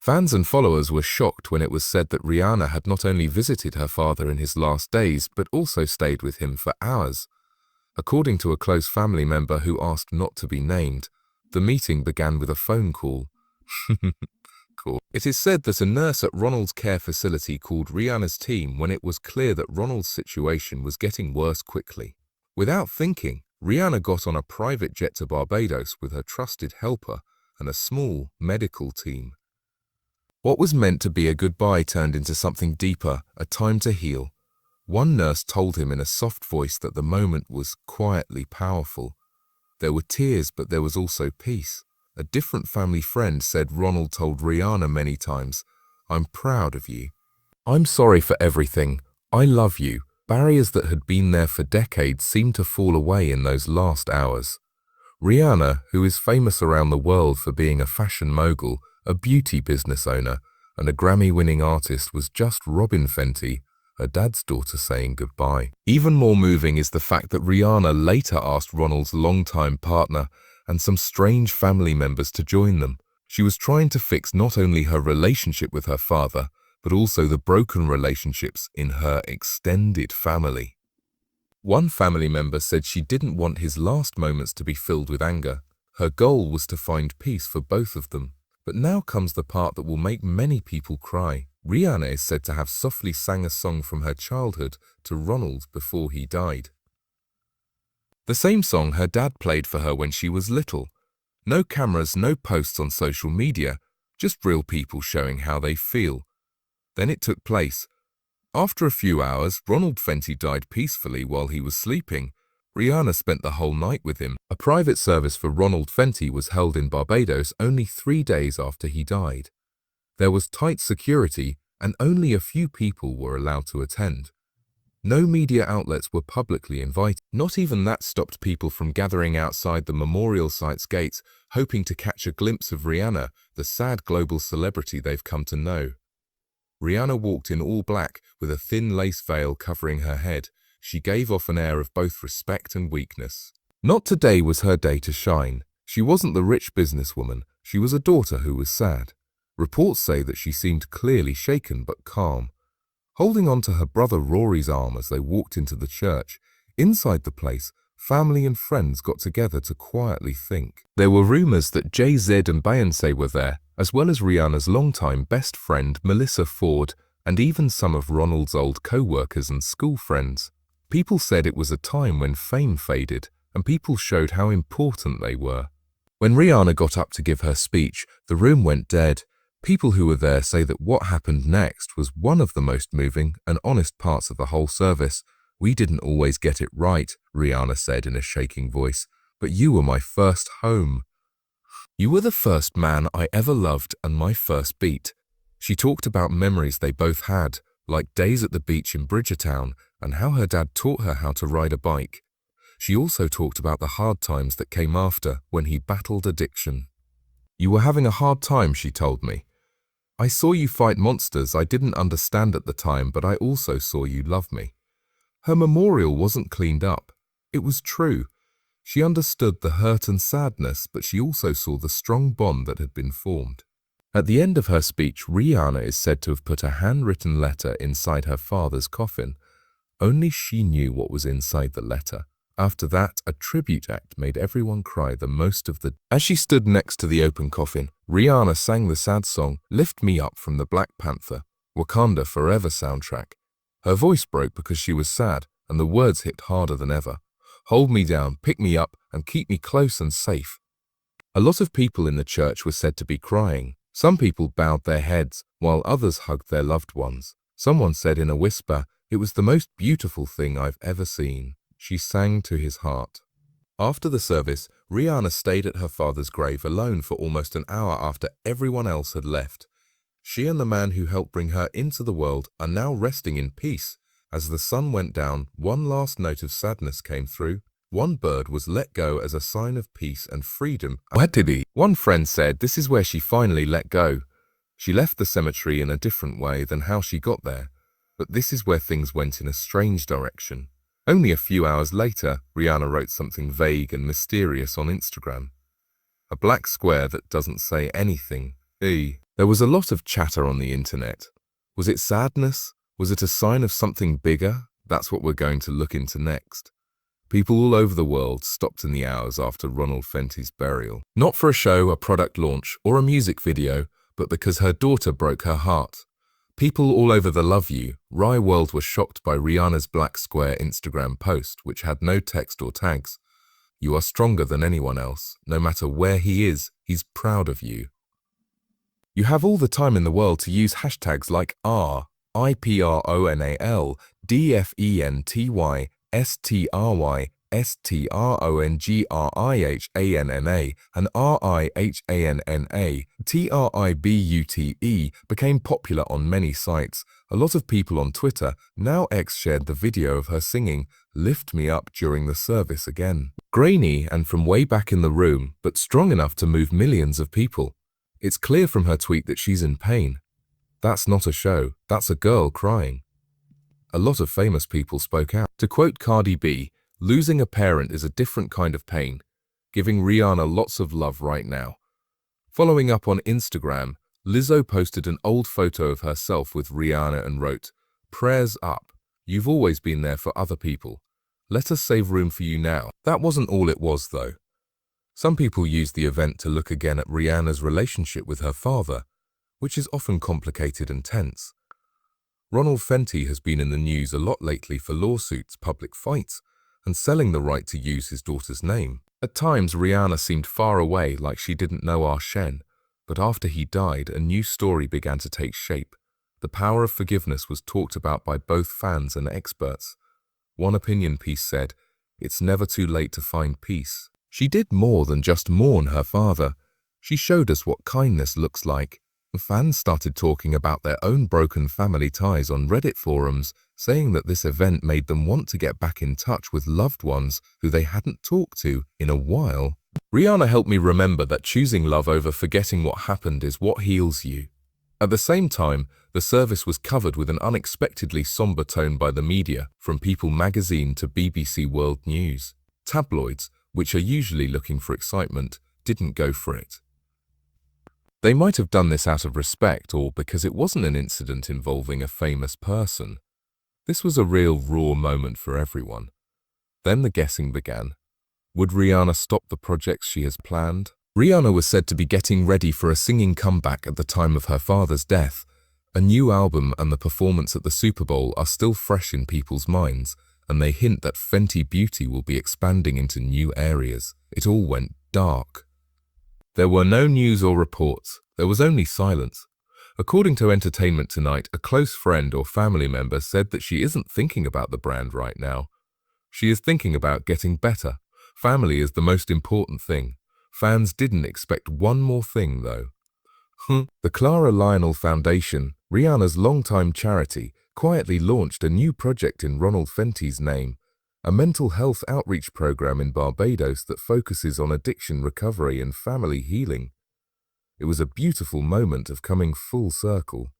Fans and followers were shocked when it was said that Rihanna had not only visited her father in his last days, but also stayed with him for hours. According to a close family member who asked not to be named, the meeting began with a phone call. Cool. It is said that a nurse at Ronald's care facility called Rihanna's team when it was clear that Ronald's situation was getting worse quickly. Without thinking, Rihanna got on a private jet to Barbados with her trusted helper and a small medical team. What was meant to be a goodbye turned into something deeper, a time to heal. One nurse told him in a soft voice that the moment was quietly powerful. There were tears, but there was also peace. A different family friend said Ronald told Rihanna many times, "I'm proud of you. I'm sorry for everything. I love you." Barriers that had been there for decades seemed to fall away in those last hours. Rihanna, who is famous around the world for being a fashion mogul, a beauty business owner, and a Grammy-winning artist, was just Robin Fenty, her dad's daughter, saying goodbye. Even more moving is the fact that Rihanna later asked Ronald's longtime partner and some strange family members to join them. She was trying to fix not only her relationship with her father, but also the broken relationships in her extended family. One family member said she didn't want his last moments to be filled with anger. Her goal was to find peace for both of them. But now comes the part that will make many people cry. Rihanna is said to have softly sang a song from her childhood to Ronald before he died. The same song her dad played for her when she was little. No cameras, no posts on social media, just real people showing how they feel. Then it took place. After a few hours, Ronald Fenty died peacefully while he was sleeping. Rihanna spent the whole night with him. A private service for Ronald Fenty was held in Barbados only 3 days after he died. There was tight security and only a few people were allowed to attend. No media outlets were publicly invited. Not even that stopped people from gathering outside the memorial site's gates, hoping to catch a glimpse of Rihanna, the sad global celebrity they've come to know. Rihanna walked in all black with a thin lace veil covering her head. She gave off an air of both respect and weakness. Not today was her day to shine. She wasn't the rich businesswoman. She was a daughter who was sad. Reports say that she seemed clearly shaken but calm. Holding on to her brother Rory's arm as they walked into the church, inside the place, family and friends got together to quietly think. There were rumors that Jay-Z and Beyoncé were there, as well as Rihanna's longtime best friend Melissa Ford, and even some of Ronald's old co-workers and school friends. People said it was a time when fame faded, and people showed how important they were. When Rihanna got up to give her speech, the room went dead. People who were there say that what happened next was one of the most moving and honest parts of the whole service. "We didn't always get it right," Rihanna said in a shaking voice, "but you were my first home. You were the first man I ever loved and my first beat." She talked about memories they both had, like days at the beach in Bridgertown and how her dad taught her how to ride a bike. She also talked about the hard times that came after when he battled addiction. "You were having a hard time," she told me. "I saw you fight monsters I didn't understand at the time, but I also saw you love me." Her memorial wasn't cleaned up. It was true. She understood the hurt and sadness, but she also saw the strong bond that had been formed. At the end of her speech, Rihanna is said to have put a handwritten letter inside her father's coffin. Only she knew what was inside the letter. After that, a tribute act made everyone cry the most of the day. As she stood next to the open coffin, Rihanna sang the sad song, "Lift Me Up" from the Black Panther, Wakanda Forever soundtrack. Her voice broke because she was sad, and the words hit harder than ever. "Hold me down, pick me up, and keep me close and safe." A lot of people in the church were said to be crying. Some people bowed their heads, while others hugged their loved ones. Someone said in a whisper, "It was the most beautiful thing I've ever seen." She sang to his heart. After the service, Rihanna stayed at her father's grave alone for almost an hour after everyone else had left. She and the man who helped bring her into the world are now resting in peace. As the sun went down, one last note of sadness came through. One bird was let go as a sign of peace and freedom. What did he? One friend said this is where she finally let go. She left the cemetery in a different way than how she got there, but this is where things went in a strange direction. Only a few hours later, Rihanna wrote something vague and mysterious on Instagram. A black square that doesn't say anything. There was a lot of chatter on the internet. Was it sadness? Was it a sign of something bigger? That's what we're going to look into next. People all over the world stopped in the hours after Ronald Fenty's burial. Not for a show, a product launch, or a music video, but because her daughter broke her heart. People all over the Love You, r.i.p world were shocked by Rihanna's black square Instagram post, which had no text or tags. You are stronger than anyone else. No matter where he is, he's proud of you. You have all the time in the world to use hashtags like r.i.p, DFENTY, STRY, STRONGRIHANNA, and RIHANNA, TRIBUTE became popular on many sites. A lot of people on Twitter, now X, shared the video of her singing "Lift Me Up" during the service again. Grainy and from way back in the room, but strong enough to move millions of people. It's clear from her tweet that she's in pain. That's not a show, that's a girl crying. A lot of famous people spoke out. To quote Cardi B, "Losing a parent is a different kind of pain. Giving Rihanna lots of love right now." Following up on Instagram, Lizzo posted an old photo of herself with Rihanna and wrote, "Prayers up. You've always been there for other people. Let us save room for you now." That wasn't all it was, though. Some people used the event to look again at Rihanna's relationship with her father, which is often complicated and tense. Ronald Fenty has been in the news a lot lately for lawsuits, public fights, and selling the right to use his daughter's name. At times, Rihanna seemed far away, like she didn't know r.i.p, but after he died, a new story began to take shape. The power of forgiveness was talked about by both fans and experts. One opinion piece said, "It's never too late to find peace." She did more than just mourn her father. She showed us what kindness looks like. Fans started talking about their own broken family ties on Reddit forums, saying that this event made them want to get back in touch with loved ones who they hadn't talked to in a while. Rihanna helped me remember that choosing love over forgetting what happened is what heals you. At the same time, the service was covered with an unexpectedly somber tone by the media, from People magazine to BBC World News. Tabloids, which are usually looking for excitement, didn't go for it. They might have done this out of respect or because it wasn't an incident involving a famous person. This was a real raw moment for everyone. Then the guessing began. Would Rihanna stop the projects she has planned? Rihanna was said to be getting ready for a singing comeback at the time of her father's death. A new album and the performance at the Super Bowl are still fresh in people's minds, and they hint that Fenty Beauty will be expanding into new areas. It all went dark. There were no news or reports. There was only silence. According to Entertainment Tonight, a close friend or family member said that she isn't thinking about the brand right now. She is thinking about getting better. Family is the most important thing. Fans didn't expect one more thing, though. The Clara Lionel Foundation, Rihanna's longtime charity, quietly launched a new project in Ronald Fenty's name, a mental health outreach program in Barbados that focuses on addiction recovery and family healing. It was a beautiful moment of coming full circle.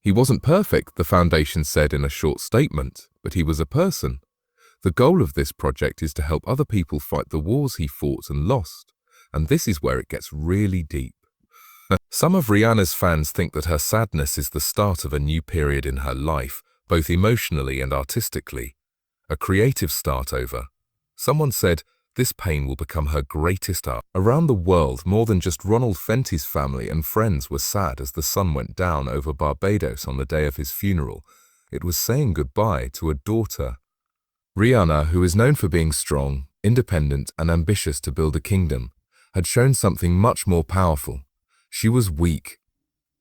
He wasn't perfect, the foundation said in a short statement, but he was a person. The goal of this project is to help other people fight the wars he fought and lost, and this is where it gets really deep. Some of Rihanna's fans think that her sadness is the start of a new period in her life, both emotionally and artistically. A creative start over. Someone said, this pain will become her greatest art. Around the world, more than just Ronald Fenty's family and friends were sad as the sun went down over Barbados on the day of his funeral. It was saying goodbye to a daughter. Rihanna, who is known for being strong, independent, and ambitious to build a kingdom, had shown something much more powerful. She was weak.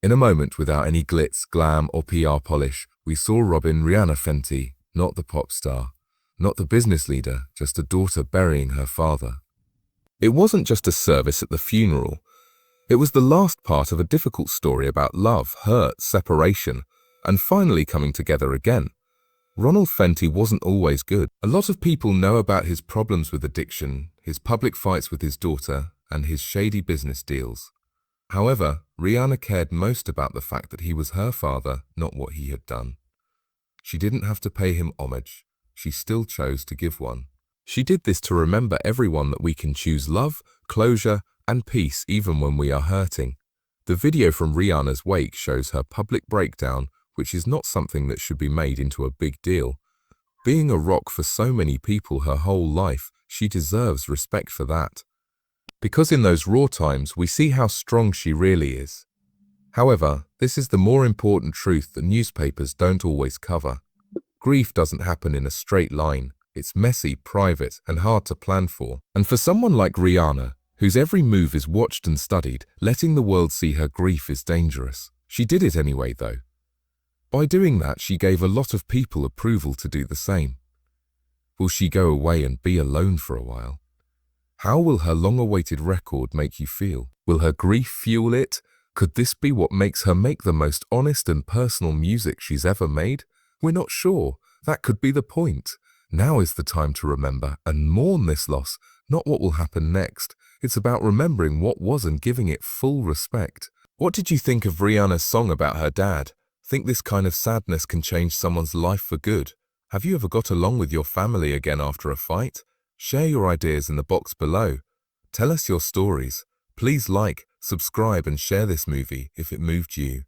In a moment, without any glitz, glam, or PR polish, we saw Rihanna Fenty, not the pop star, not the business leader, just a daughter burying her father. It wasn't just a service at the funeral. It was the last part of a difficult story about love, hurt, separation, and finally coming together again. Ronald Fenty wasn't always good. A lot of people know about his problems with addiction, his public fights with his daughter, and his shady business deals. However, Rihanna cared most about the fact that he was her father, not what he had done. She didn't have to pay him homage. She still chose to give one. She did this to remember everyone that we can choose love, closure, and peace even when we are hurting. The video from Rihanna's wake shows her public breakdown, which is not something that should be made into a big deal. Being a rock for so many people her whole life, she deserves respect for that. Because in those raw times, we see how strong she really is. However, this is the more important truth that newspapers don't always cover. Grief doesn't happen in a straight line. It's messy, private, and hard to plan for. And for someone like Rihanna, whose every move is watched and studied, letting the world see her grief is dangerous. She did it anyway, though. By doing that, she gave a lot of people approval to do the same. Will she go away and be alone for a while? How will her long-awaited record make you feel? Will her grief fuel it? Could this be what makes her make the most honest and personal music she's ever made? We're not sure. That could be the point. Now is the time to remember and mourn this loss, not what will happen next. It's about remembering what was and giving it full respect. What did you think of Rihanna's song about her dad? Think this kind of sadness can change someone's life for good? Have you ever got along with your family again after a fight? Share your ideas in the box below. Tell us your stories. Please like, subscribe and share this movie if it moved you.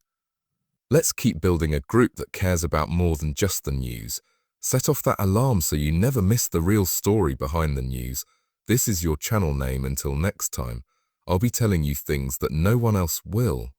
Let's keep building a group that cares about more than just the news. Set off that alarm so you never miss the real story behind the news. This is your channel name. Until next time, I'll be telling you things that no one else will.